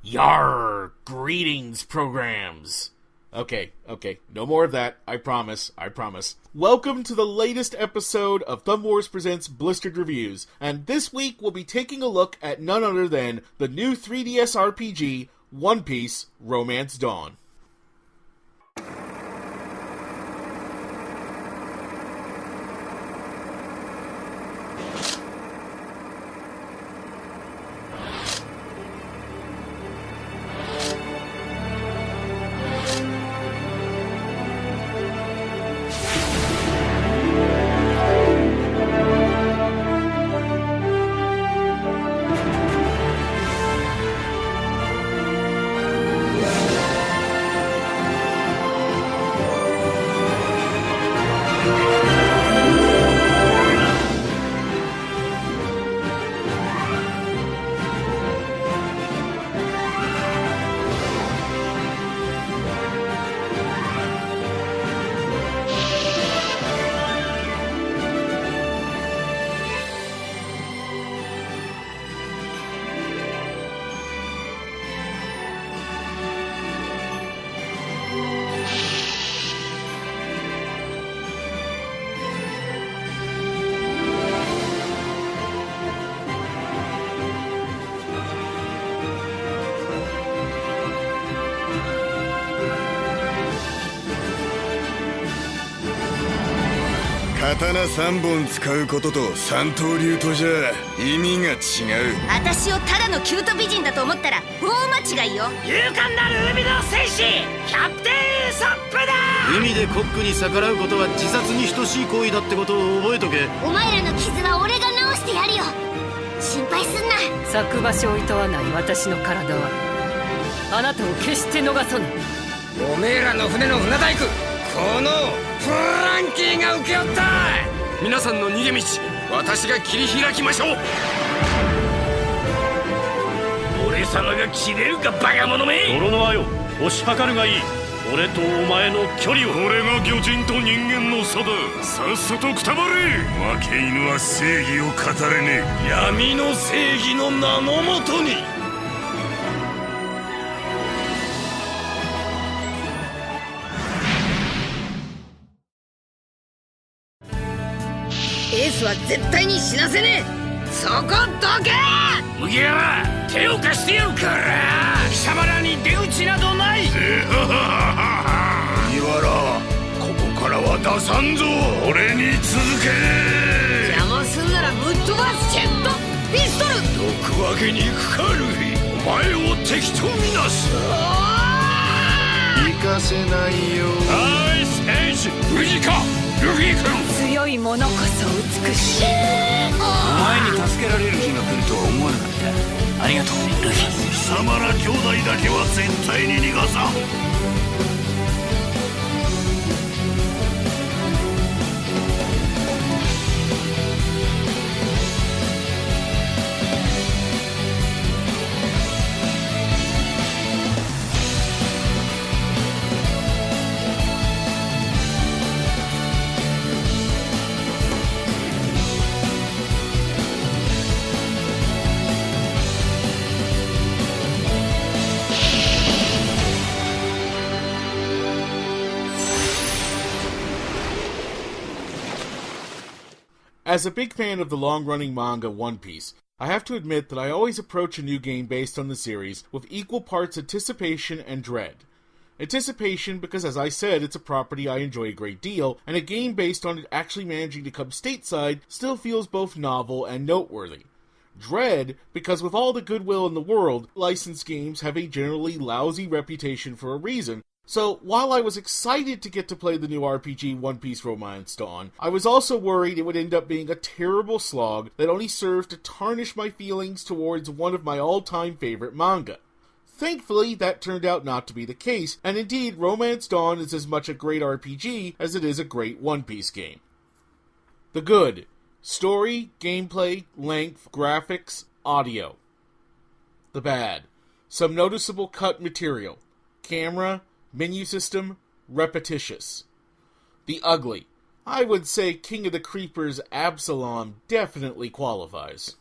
Yar! Greetings, programs! Okay, no more of that. I promise. Welcome to the latest episode of Thumb Wars Presents Blistered Reviews, and this week we'll be taking a look at none other than the new 3DS RPG, One Piece Romance Dawn.刀3本使うことと三刀流とじゃ意味が違う。私をただのキュート美人だと思ったら大間違いよ。勇敢なる海の戦士キャプテンウソップだ。海でコックに逆らうことは自殺に等しい行為だってことを覚えとけ。お前らの傷は俺が治してやるよ。心配すんな。咲く場所をいとわない私の体はあなたを決して逃さない。おめえらの船の船大工このフランキーが請け負った。皆さんの逃げ道私が切り開きましょう。俺様が切れるかバカ者め。泥の輪よ、押し量るがいい。俺とお前の距離を。これが魚人と人間の差だ。さっさとくたばれ。負け犬は正義を語れねえ。闇の正義の名のもとに。エースは絶対に死なせねえ。そこどけ。麦わら手を貸してやるから。貴様らに出口などない。麦わらここからは出さんぞ。俺に続け。邪魔すんならぶっ飛ばす。ジェットピストル。毒わけに行くかルフィ。お前を敵とみなす。行かせないよ。ナイスエイジ無事かルフィ君。強いものこそ美しい。お前に助けられる日が来るとは思わなかった。ありがとうルフィ。貴様ら兄弟だけは絶対に逃がさん。As a big fan of the long-running manga One Piece, I have to admit that I always approach a new game based on the series with equal parts anticipation and dread. Anticipation because, as I said, it's a property I enjoy a great deal, and a game based on it actually managing to come stateside still feels both novel and noteworthy. Dread because with all the goodwill in the world, licensed games have a generally lousy reputation for a reason. So, while I was excited to get to play the new RPG One Piece Romance Dawn, I was also worried it would end up being a terrible slog that only served to tarnish my feelings towards one of my all-time favorite manga. Thankfully, that turned out not to be the case, and indeed, Romance Dawn is as much a great RPG as it is a great One Piece game. The good: story, gameplay, length, graphics, audio. The bad: some noticeable cut material, camera, menu system, repetitious. The ugly: I would say King of the Creepers Absalom definitely qualifies.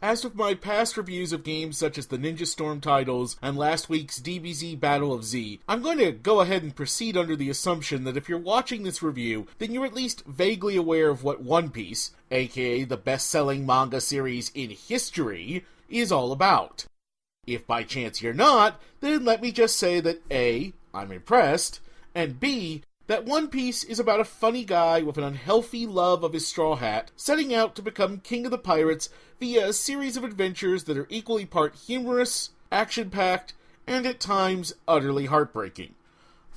As with my past reviews of games such as the Ninja Storm titles and last week's DBZ Battle of Z, I'm going to go ahead and proceed under the assumption that if you're watching this review, then you're at least vaguely aware of what One Piece, aka the best-selling manga series in history, is all about. If by chance you're not, then let me just say that A, I'm impressed, and B, that One Piece is about a funny guy with an unhealthy love of his straw hat, setting out to become king of the pirates via a series of adventures that are equally part humorous, action-packed, and at times utterly heartbreaking.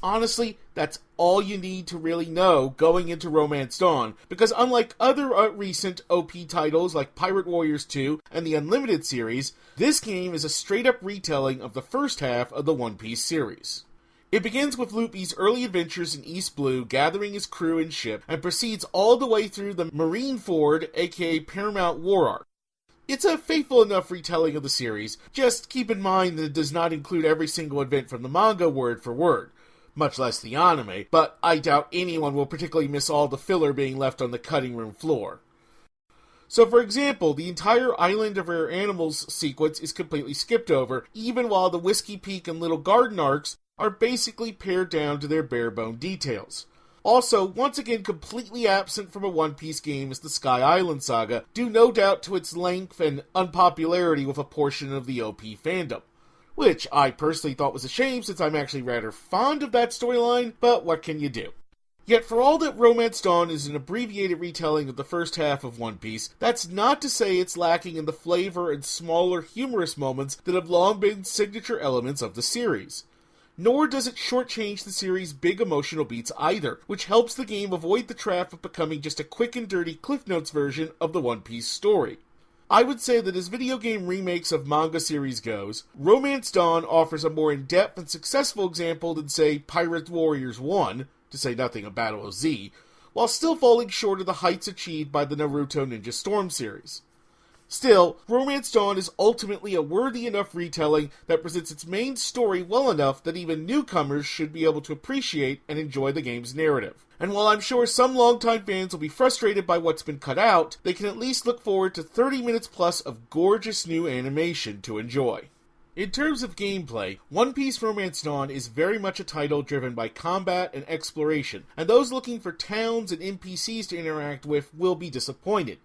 Honestly, that's all you need to really know going into Romance Dawn, because unlike other recent OP titles like Pirate Warriors 2 and the Unlimited series, this game is a straight-up retelling of the first half of the One Piece series. It begins with Luffy's early adventures in East Blue, gathering his crew and ship, and proceeds all the way through the Marineford, aka Paramount War Arc. It's a faithful enough retelling of the series, just keep in mind that it does not include every single event from the manga word for word, much less the anime, but I doubt anyone will particularly miss all the filler being left on the cutting room floor. So for example, the entire Island of Rare Animals sequence is completely skipped over, even while the Whiskey Peak and Little Garden arcs are basically pared down to their bare-bone details. Also, once again completely absent from a One Piece game is the Sky Island saga, due no doubt to its length and unpopularity with a portion of the OP fandom. Which I personally thought was a shame since I'm actually rather fond of that storyline, but what can you do? Yet for all that Romance Dawn is an abbreviated retelling of the first half of One Piece, that's not to say it's lacking in the flavor and smaller humorous moments that have long been signature elements of the series. Nor does it shortchange the series' big emotional beats either, which helps the game avoid the trap of becoming just a quick and dirty Cliff Notes version of the One Piece story. I would say that as video game remakes of manga series goes, Romance Dawn offers a more in-depth and successful example than, say, Pirate Warriors 1, to say nothing of Battle of Z, while still falling short of the heights achieved by the Naruto Ninja Storm series. Still, Romance Dawn is ultimately a worthy enough retelling that presents its main story well enough that even newcomers should be able to appreciate and enjoy the game's narrative. And while I'm sure some longtime fans will be frustrated by what's been cut out, they can at least look forward to 30 minutes plus of gorgeous new animation to enjoy. In terms of gameplay, One Piece Romance Dawn is very much a title driven by combat and exploration, and those looking for towns and NPCs to interact with will be disappointed.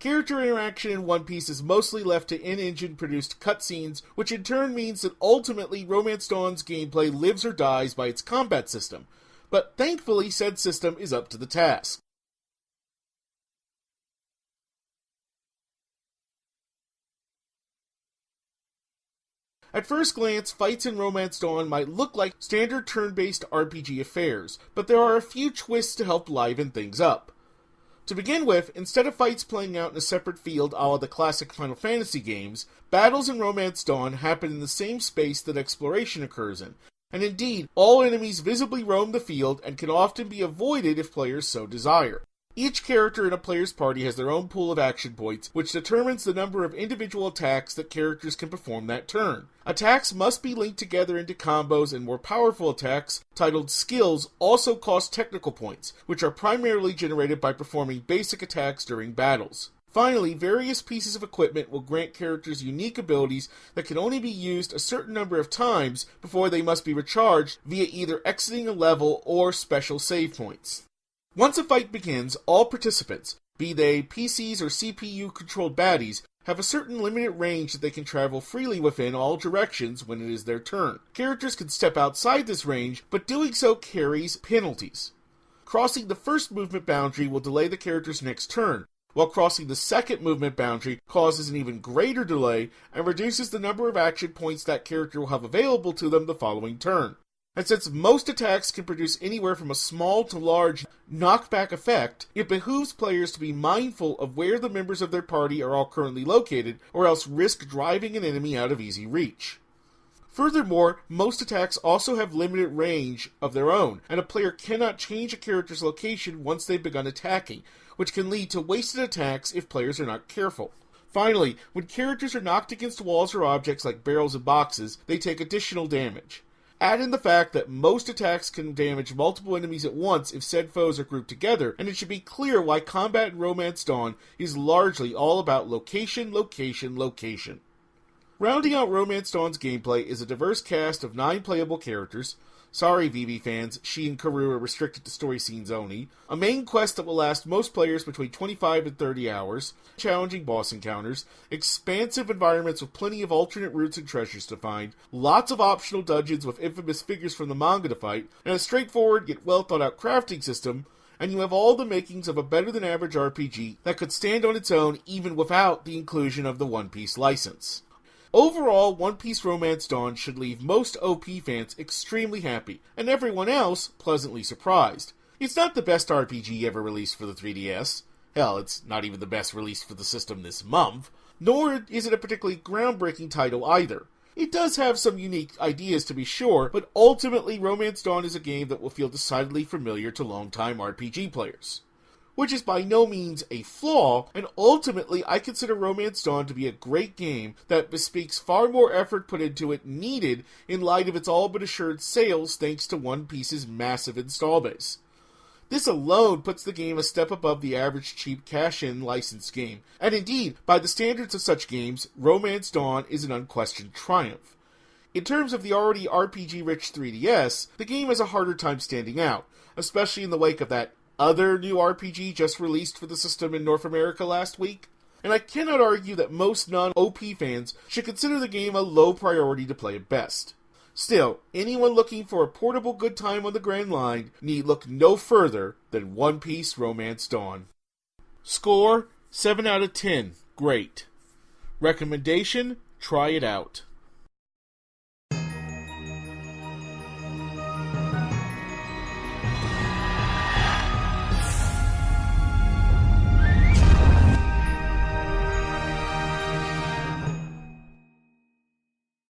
Character interaction in One Piece is mostly left to in-engine produced cutscenes, which in turn means that ultimately Romance Dawn's gameplay lives or dies by its combat system, but thankfully said system is up to the task. At first glance, fights in Romance Dawn might look like standard turn-based RPG affairs, but there are a few twists to help liven things up. To begin with, instead of fights playing out in a separate field a la the classic Final Fantasy games, battles in Romance Dawn happen in the same space that exploration occurs in, and indeed, all enemies visibly roam the field and can often be avoided if players so desire. Each character in a player's party has their own pool of action points, which determines the number of individual attacks that characters can perform that turn. Attacks must be linked together into combos, and more powerful attacks, titled skills, also cost technical points, which are primarily generated by performing basic attacks during battles. Finally, various pieces of equipment will grant characters unique abilities that can only be used a certain number of times before they must be recharged via either exiting a level or special save points. Once a fight begins, all participants, be they PCs or CPU-controlled baddies, have a certain limited range that they can travel freely within all directions when it is their turn. Characters can step outside this range, but doing so carries penalties. Crossing the first movement boundary will delay the character's next turn, while crossing the second movement boundary causes an even greater delay and reduces the number of action points that character will have available to them the following turn. And since most attacks can produce anywhere from a small to large knockback effect, it behooves players to be mindful of where the members of their party are all currently located, or else risk driving an enemy out of easy reach. Furthermore, most attacks also have limited range of their own, and a player cannot change a character's location once they've begun attacking, which can lead to wasted attacks if players are not careful. Finally, when characters are knocked against walls or objects like barrels and boxes, they take additional damage. Add in the fact that most attacks can damage multiple enemies at once if said foes are grouped together, and it should be clear why combat in Romance Dawn is largely all about location, location, location. Rounding out Romance Dawn's gameplay is a diverse cast of 9 playable characters. Sorry, VV fans, she and Karu are restricted to story scenes only. A main quest that will last most players between 25 and 30 hours. Challenging boss encounters. Expansive environments with plenty of alternate routes and treasures to find. Lots of optional dungeons with infamous figures from the manga to fight. And a straightforward yet well thought out crafting system. And you have all the makings of a better than average RPG that could stand on its own even without the inclusion of the One Piece license. Overall, One Piece Romance Dawn should leave most OP fans extremely happy, and everyone else pleasantly surprised. It's not the best RPG ever released for the 3DS. Hell, it's not even the best released for the system this month. Nor is it a particularly groundbreaking title either. It does have some unique ideas to be sure, but ultimately Romance Dawn is a game that will feel decidedly familiar to longtime RPG players. Which is by no means a flaw, and ultimately I consider Romance Dawn to be a great game that bespeaks far more effort put into it needed in light of its all but assured sales thanks to One Piece's massive install base. This alone puts the game a step above the average cheap cash-in licensed game, and indeed, by the standards of such games, Romance Dawn is an unquestioned triumph. In terms of the already RPG-rich 3DS, the game has a harder time standing out, especially in the wake of that other new RPG just released for the system in North America last week, and I cannot argue that most non-OP fans should consider the game a low priority to play at best. Still, anyone looking for a portable good time on the Grand Line need look no further than One Piece Romance Dawn. Score, 7 out of 10, great. Recommendation, try it out.